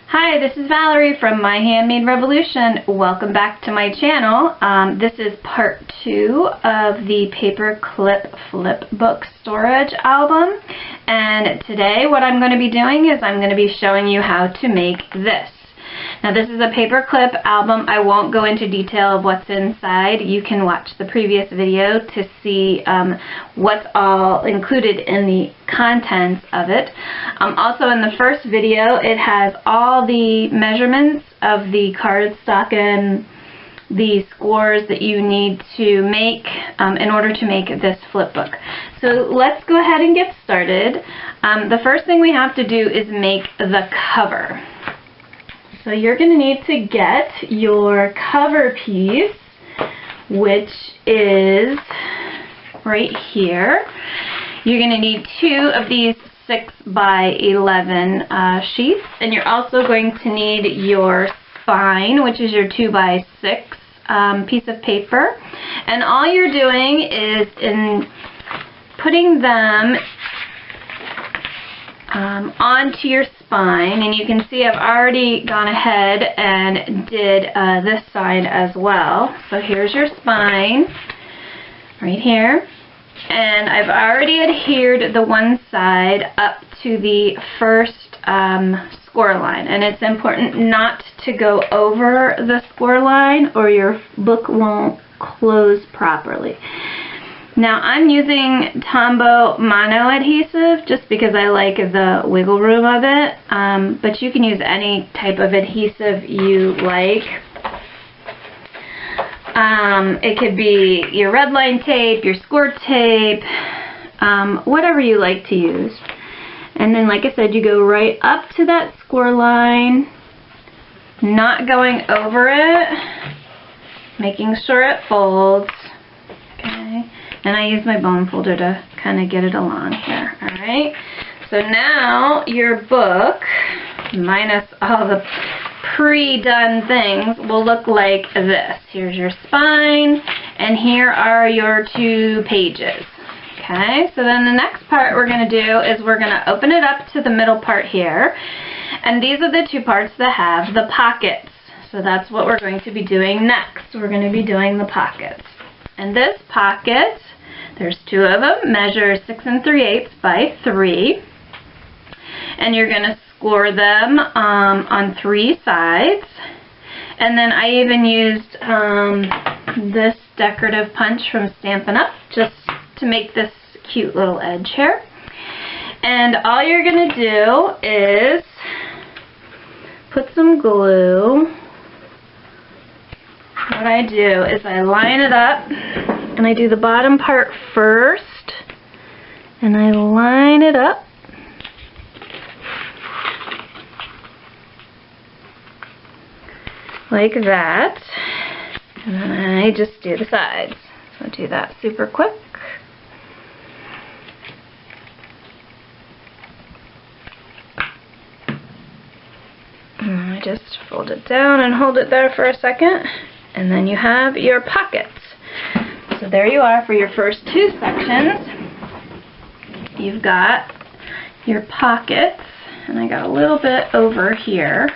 Hi, this is Valerie from My Handmade Revolution. Welcome back to my channel. This is part 2 of the paperclip flipbook storage album. And today what I'm going to be doing is I'm going to be showing you how to make this. Now this is a paperclip album. I won't go into detail of what's inside. You can watch the previous video to see what's all included in the contents of it. Also in the first video it has all the measurements of the cardstock and the scores that you need to make in order to make this flipbook. So let's go ahead and get started. The first thing we have to do is make the cover. So you're going to need to get your cover piece, which is right here. You're going to need 2 of these 6 by 11 sheets, and you're also going to need your spine, which is your 2 by 6 piece of paper. And all you're doing is putting them onto your spine, and you can see I've already gone ahead and did this side as well. So here's your spine right here, and I've already adhered the one side up to the first score line, and it's important not to go over the score line or your book won't close properly. Now I'm using Tombow Mono adhesive just because I like the wiggle room of it, but you can use any type of adhesive you like. It could be your red line tape, your score tape, whatever you like to use. And then like I said, you go right up to that score line, not going over it, making sure it folds. Okay. And I use my bone folder to kind of get it along here. Alright, so now your book, minus all the pre-done things, will look like this. Here's your spine, and here are your 2 pages. Okay, so then the next part we're going to do is we're going to open it up to the middle part here. And these are the 2 parts that have the pockets. So that's what we're going to be doing next. We're going to be doing the pockets. And this pocket, there's 2 of them, measure 6 3/8 by 3. And you're going to score them on 3 sides. And then I even used this decorative punch from Stampin' Up! Just to make this cute little edge here. And all you're going to do is put some glue. What I do is I line it up, and I do the bottom part first, and I line it up. Like that. And then I just do the sides. So I do that super quick. And I just fold it down and hold it there for a second. And then you have your pockets. So there you are for your first 2 sections. You've got your pockets, and I got a little bit over here.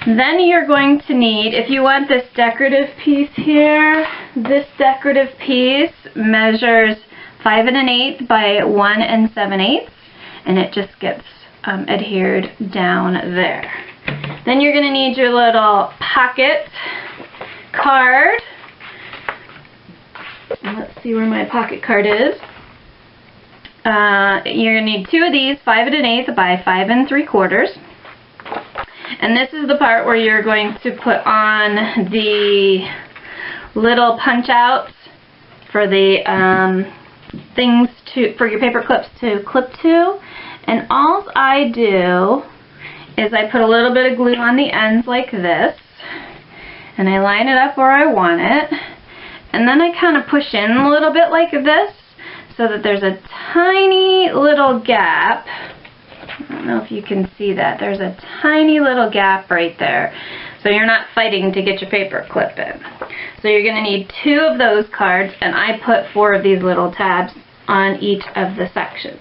Then you're going to need, if you want this decorative piece here, this decorative piece measures 5 1/8 by 1 7/8, and it just gets adhered down there. Then you're going to need your little pocket card. Let's see where my pocket card is. You're going to need 2 of these, 5 1/8 by 5 3/4. And this is the part where you're going to put on the little punch outs for the things for your paper clips to clip to. And all I do is I put a little bit of glue on the ends like this, and I line it up where I want it, and then I kind of push in a little bit like this so that there's a tiny little gap. I don't know if you can see that. There's a tiny little gap right there, so you're not fighting to get your paper clip in. So you're going to need 2 of those cards, and I put 4 of these little tabs on each of the sections.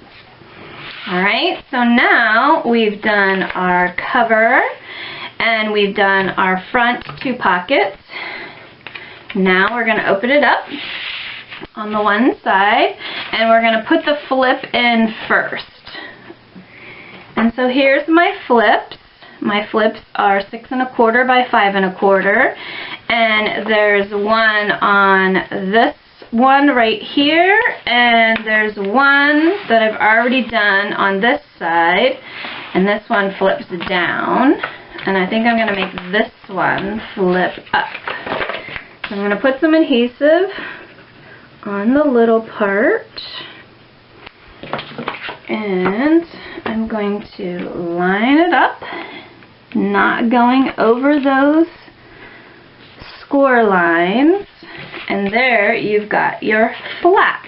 Alright, so now we've done our cover and we've done our front 2 pockets. Now we're going to open it up on the one side and we're going to put the flip in first. And so here's my flips. My flips are 6 1/4 by 5 1/4, and there's one on this one right here, and there's one that I've already done on this side, and this one flips down, and I think I'm going to make this one flip up. So I'm going to put some adhesive on the little part, and I'm going to line it up, not going over those score lines, and there you've got your flap.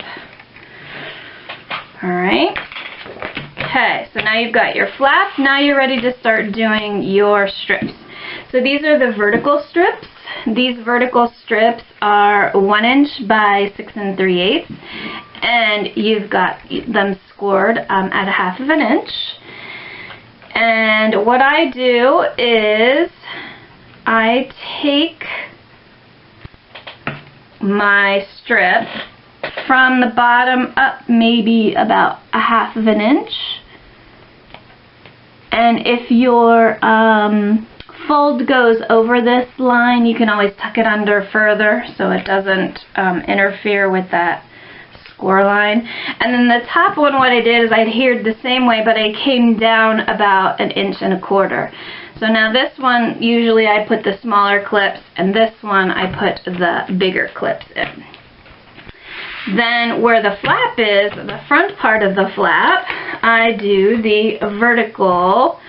Alright, okay, so now you've got your flap. Now you're ready to start doing your strips. So these are the vertical strips. These vertical strips are 1 inch by 6 3/8, and you've got them scored at 1/2 inch. And what I do is I take my strip from the bottom up maybe about 1/2 inch, and if your fold goes over this line, you can always tuck it under further so it doesn't interfere with that score line. And then the top one, what I did is I adhered the same way, but I came down about 1 1/4 inches. So now this one, usually I put the smaller clips, and this one I put the bigger clips in. Then where the flap is, the front part of the flap, I do the vertical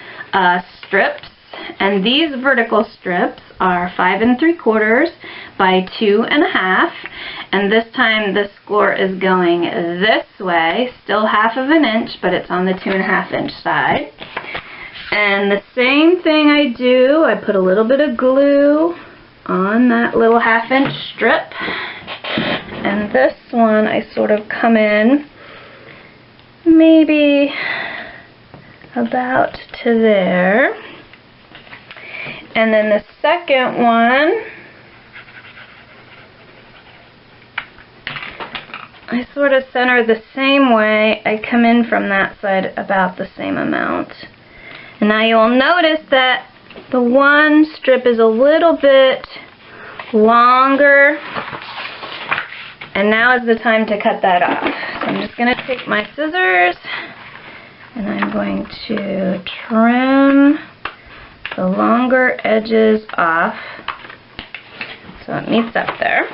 strips. And these vertical strips are 5 3/4 by 2 1/2, and this time the score is going this way, still 1/2 inch, but it's on the 2 1/2 inch side. And the same thing I do, I put a little bit of glue on that little 1/2 inch strip, and this one I sort of come in maybe about to there. And then the second one, I sort of center the same way. I come in from that side about the same amount. And now you'll notice that the one strip is a little bit longer, and now is the time to cut that off. So I'm just going to take my scissors and I'm going to trim the longer edges off so it meets up there.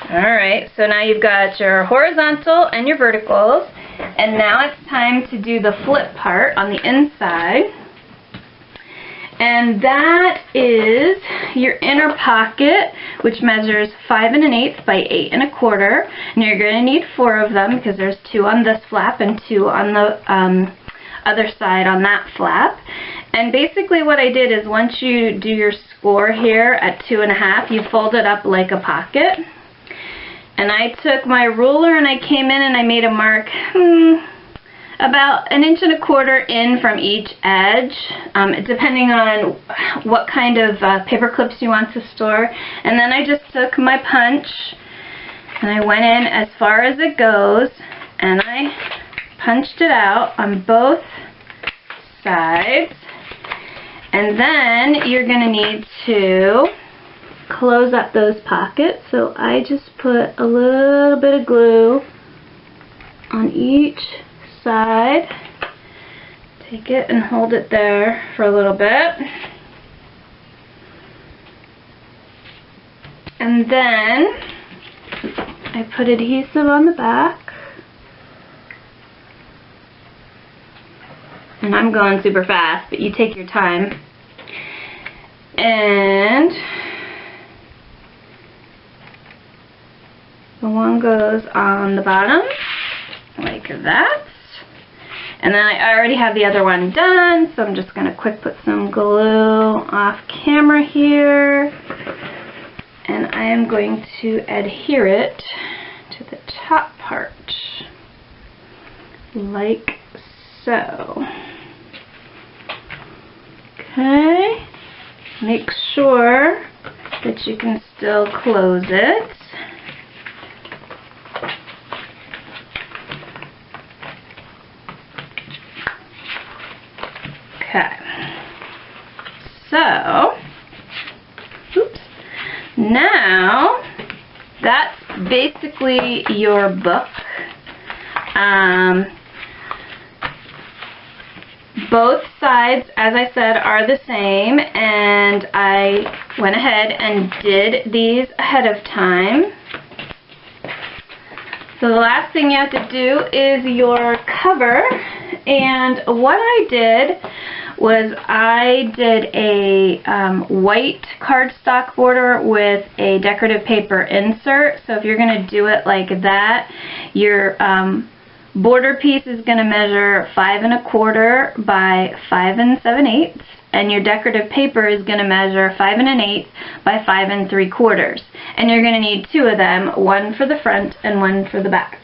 Alright, so now you've got your horizontal and your verticals, and now it's time to do the flip part on the inside. And that is your inner pocket, which measures 5 1/8 by 8 1/4, and you're going to need 4 of them because there's 2 on this flap and 2 on the other side on that flap. And basically what I did is once you do your score here at 2 1/2, you fold it up like a pocket. And I took my ruler and I came in and I made a mark about 1 1/4 in from each edge, depending on what kind of paper clips you want to store. And then I just took my punch and I went in as far as it goes and I punched it out on both sides. And then you're going to need to close up those pockets. So I just put a little bit of glue on each side. Take it and hold it there for a little bit. And then I put adhesive on the back. And I'm going super fast, but you take your time. And the one goes on the bottom, like that. And then I already have the other one done, so I'm just going to quick put some glue off camera here. And I am going to adhere it to the top part. like so. Okay, make sure that you can still close it. Okay, so, oops, now that's basically your book. Both sides, as I said, are the same, and I went ahead and did these ahead of time. So the last thing you have to do is your cover, and what I did was I did a white cardstock border with a decorative paper insert. So if you're going to do it like that, your border piece is going to measure 5 1/4 by 5 7/8, and your decorative paper is going to measure 5 1/8 by 5 3/4. And you're going to need 2 of them, one for the front and one for the back.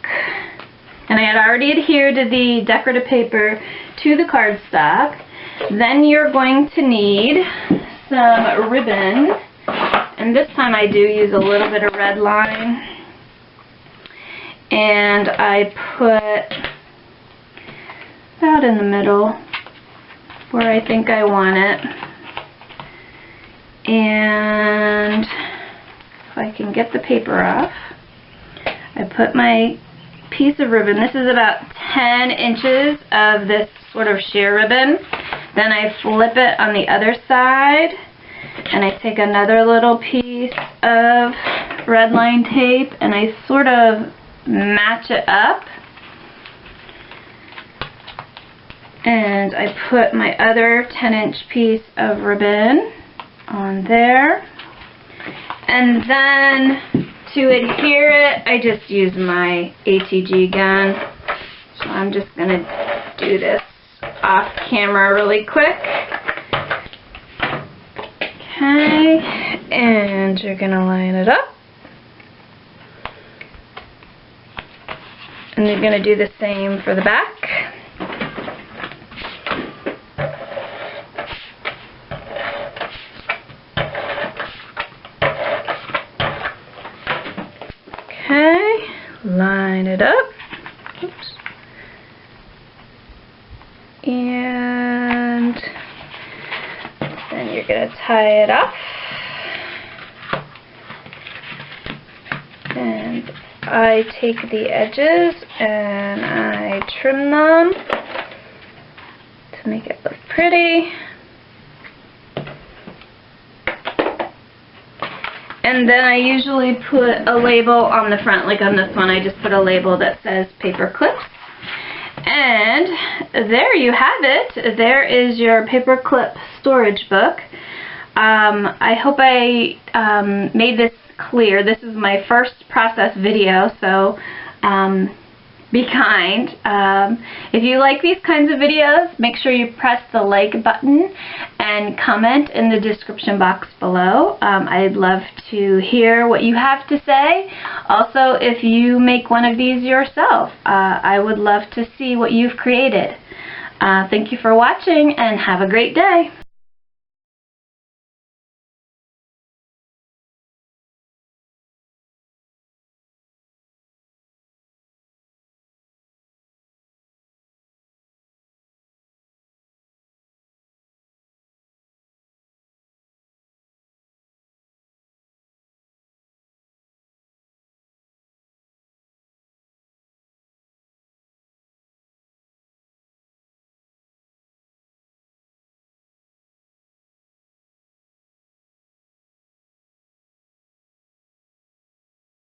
And I had already adhered the decorative paper to the cardstock. Then you're going to need some ribbon, and this time I do use a little bit of red line. And I put about in the middle where I think I want it. And if I can get the paper off, I put my piece of ribbon. This is about 10 inches of this sort of sheer ribbon. Then I flip it on the other side, and I take another little piece of red line tape, and I sort of match it up, and I put my other 10-inch piece of ribbon on there, and then to adhere it I just use my ATG gun. So I'm just going to do this off camera really quick. Okay, and you're going to line it up. And you're going to do the same for the back. Okay, line it up. Oops. And then you're going to tie it up. And I take the edges and I trim them to make it look pretty. And then I usually put a label on the front, like on this one I just put a label that says paper clips. And there you have it. There is your paper clip storage book. I hope I made this clear. This is my first process video, so be kind. If you like these kinds of videos, make sure you press the like button and comment in the description box below. I'd love to hear what you have to say. Also, if you make one of these yourself, I would love to see what you've created. Thank you for watching, and have a great day.